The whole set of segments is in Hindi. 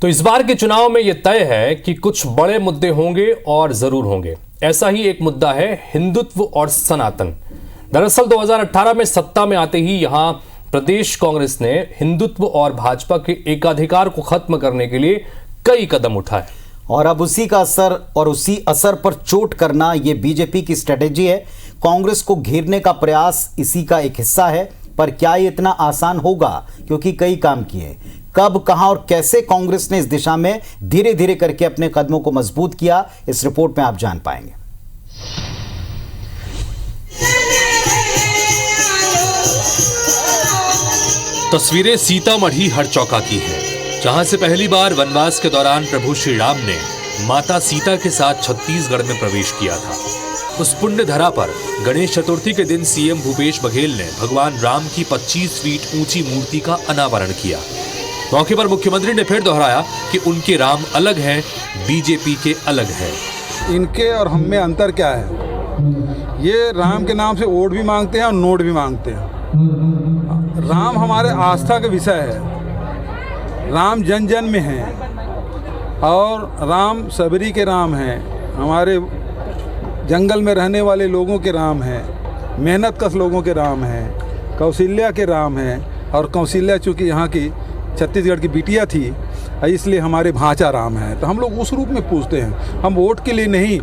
तो इस बार के चुनाव में यह तय है कि कुछ बड़े मुद्दे होंगे और जरूर होंगे। ऐसा ही एक मुद्दा है हिंदुत्व और सनातन। दरअसल 2018 में सत्ता में आते ही यहां प्रदेश कांग्रेस ने हिंदुत्व और भाजपा के एकाधिकार को खत्म करने के लिए कई कदम उठाए और अब उसी का असर और उसी असर पर चोट करना ये बीजेपी की स्ट्रेटेजी है। कांग्रेस को घेरने का प्रयास इसी का एक हिस्सा है। पर क्या ये इतना आसान होगा, क्योंकि कई काम किए। कब, कहां और कैसे कांग्रेस ने इस दिशा में धीरे धीरे करके अपने कदमों को मजबूत किया, इस रिपोर्ट में आप जान पाएंगे। तस्वीरें सीतामढ़ी हरचौका की हैं, जहां से पहली बार वनवास के दौरान प्रभु श्री राम ने माता सीता के साथ छत्तीसगढ़ में प्रवेश किया था। उस पुण्य धरा पर गणेश चतुर्थी के दिन सीएम भूपेश बघेल ने भगवान राम की 25 फीट ऊंची मूर्ति का अनावरण किया। मौके पर मुख्यमंत्री ने फिर दोहराया कि उनके राम अलग हैं, बीजेपी के अलग हैं। इनके और हम में अंतर क्या है? ये राम के नाम से वोट भी मांगते हैं और नोट भी मांगते हैं। राम हमारे आस्था का विषय है। राम जन जन में है और राम सबरी के राम हैं। हमारे जंगल में रहने वाले लोगों के राम हैं, मेहनत कश लोगों के राम हैं, कौशल्या के राम हैं। और कौशल्या चूँकि यहाँ की छत्तीसगढ़ की बिटिया थी, इसलिए हमारे भांचा राम है। तो हम लोग उस रूप में पूछते हैं, हम वोट के लिए नहीं।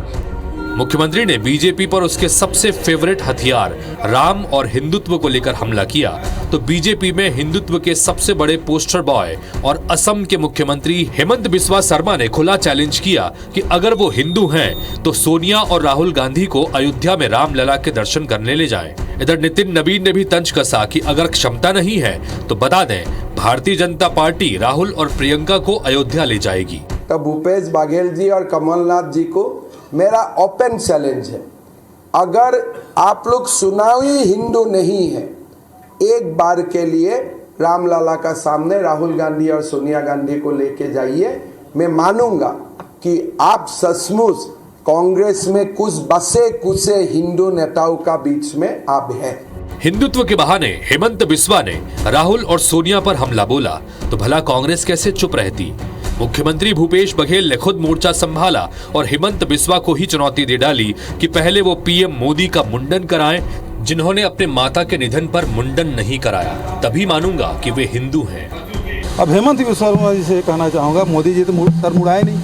मुख्यमंत्री ने बीजेपी पर उसके सबसे फेवरेट हथियार राम और हिंदुत्व को लेकर हमला किया, तो बीजेपी में हिंदुत्व के सबसे बड़े पोस्टर बॉय और असम के मुख्यमंत्री हेमंत बिस्वा शर्मा ने खुला चैलेंज किया कि अगर वो हिंदू हैं तो सोनिया और राहुल गांधी को अयोध्या में रामलला के दर्शन करने ले जाएं। इधर नितिन नवीन ने भी तंज कसा कि अगर क्षमता नहीं है तो बता दें, भारतीय जनता पार्टी राहुल और प्रियंका को अयोध्या ले जाएगी। तो भूपेश बघेल जी और कमलनाथ जी को मेरा ओपन चैलेंज है, अगर आप लोग चुनावी हिंदू नहीं है, एक बार के लिए रामलला का सामने राहुल गांधी और सोनिया गांधी को लेके जाइए। मैं मानूंगा कि आप सचमुच कांग्रेस में कुछ बसे कुचे हिंदू नेताओं का बीच में आप हैं। हिंदुत्व के बहाने हेमंत बिस्वा ने राहुल और सोनिया पर हमला बोला तो भला कांग्रेस कैसे चुप रहती। मुख्यमंत्री भूपेश बघेल ने खुद मोर्चा संभाला और हेमंत बिस्वा को ही चुनौती दे डाली कि पहले वो पीएम मोदी का मुंडन कराएं, जिन्होंने अपने माता के निधन पर मुंडन नहीं कराया, तभी मानूंगा कि वे हिंदू हैं। अब हेमंत बिस्वा शर्मा जी से कहना चाहूँगा, मोदी जी तो सर मुड़ाए नहीं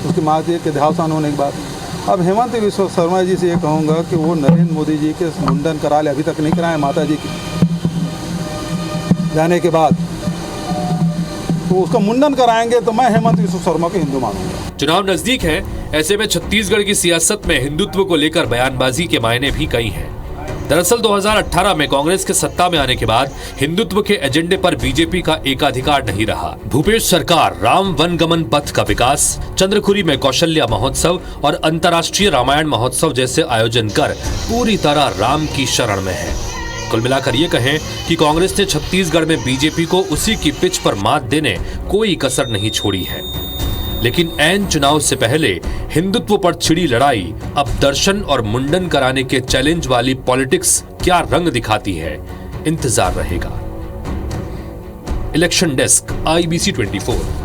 उसकी माँ के देहावसान होने के बाद। अब हेमंत बिस्वा शर्मा जी से ये कहूँगा कि वो नरेंद्र मोदी जी के मुंडन करा ले, अभी तक नहीं कराए माता जी के जाने के बाद, तो उसका मुंडन कराएंगे तो मैं हेमंत बिस्वा शर्मा को हिंदू मानूंगा। चुनाव नजदीक है, ऐसे में छत्तीसगढ़ की सियासत में हिंदुत्व को लेकर बयानबाजी के मायने भी कई हैं। दरअसल 2018 में कांग्रेस के सत्ता में आने के बाद हिंदुत्व के एजेंडे पर बीजेपी का एकाधिकार नहीं रहा। भूपेश सरकार राम वनगमन पथ का विकास, चंद्रखुरी में कौशल्या महोत्सव और अंतर्राष्ट्रीय रामायण महोत्सव जैसे आयोजन कर पूरी तरह राम की शरण में है। कुल मिलाकर ये कहें कि कांग्रेस ने छत्तीसगढ़ में बीजेपी को उसी की पिच पर मात देने कोई कसर नहीं छोड़ी है। लेकिन ऐन चुनाव से पहले हिंदुत्व पर छिड़ी लड़ाई अब दर्शन और मुंडन कराने के चैलेंज वाली पॉलिटिक्स क्या रंग दिखाती है, इंतजार रहेगा। Election desk, IBC 24।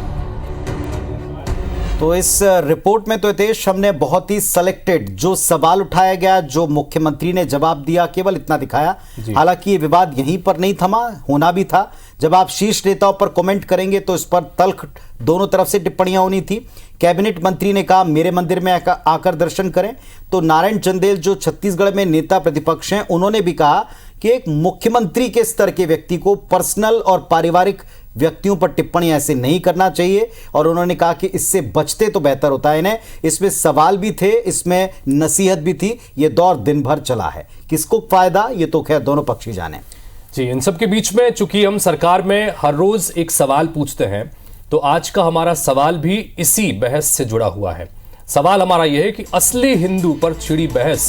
तो इस रिपोर्ट में तो हितेश हमने बहुत ही सेलेक्टेड जो सवाल उठाया गया, जो मुख्यमंत्री ने जवाब दिया, केवल इतना दिखाया। हालांकि ये विवाद यहीं पर नहीं थमा, होना भी था। जब आप शीर्ष नेताओं पर कमेंट करेंगे तो इस पर तल्ख दोनों तरफ से टिप्पणियां होनी थी। कैबिनेट मंत्री ने कहा मेरे मंदिर में आकर दर्शन करें, तो नारायण चंदेल जो छत्तीसगढ़ में नेता प्रतिपक्ष हैं, उन्होंने भी कहा कि एक मुख्यमंत्री के स्तर के व्यक्ति को पर्सनल और पारिवारिक व्यक्तियों पर टिप्पणी ऐसे नहीं करना चाहिए। और उन्होंने कहा कि इससे बचते तो बेहतर होता है इन्हें। इसमें सवाल भी थे, इसमें नसीहत भी थी। ये दौर दिन भर चला है, किसको फायदा ये तो खैर दोनों पक्ष ही जाने। जी, इन सब के बीच में चूंकि हम सरकार में हर रोज एक सवाल पूछते हैं, तो आज का हमारा सवाल भी इसी बहस से जुड़ा हुआ है। सवाल हमारा यह है कि असली हिंदू पर छिड़ी बहस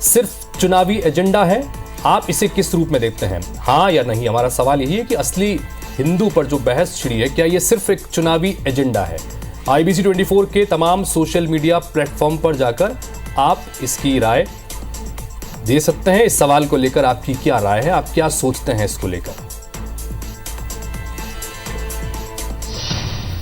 सिर्फ चुनावी एजेंडा है, आप इसे किस रूप में देखते हैं, हाँ या नहीं? हमारा सवाल यही है कि असली हिंदू पर जो बहस छिड़ी है, क्या ये सिर्फ एक चुनावी एजेंडा है? IBC 24 के तमाम सोशल मीडिया प्लेटफॉर्म पर जाकर आप इसकी राय दे सकते हैं। इस सवाल को लेकर आपकी क्या राय है, आप क्या सोचते हैं इसको लेकर?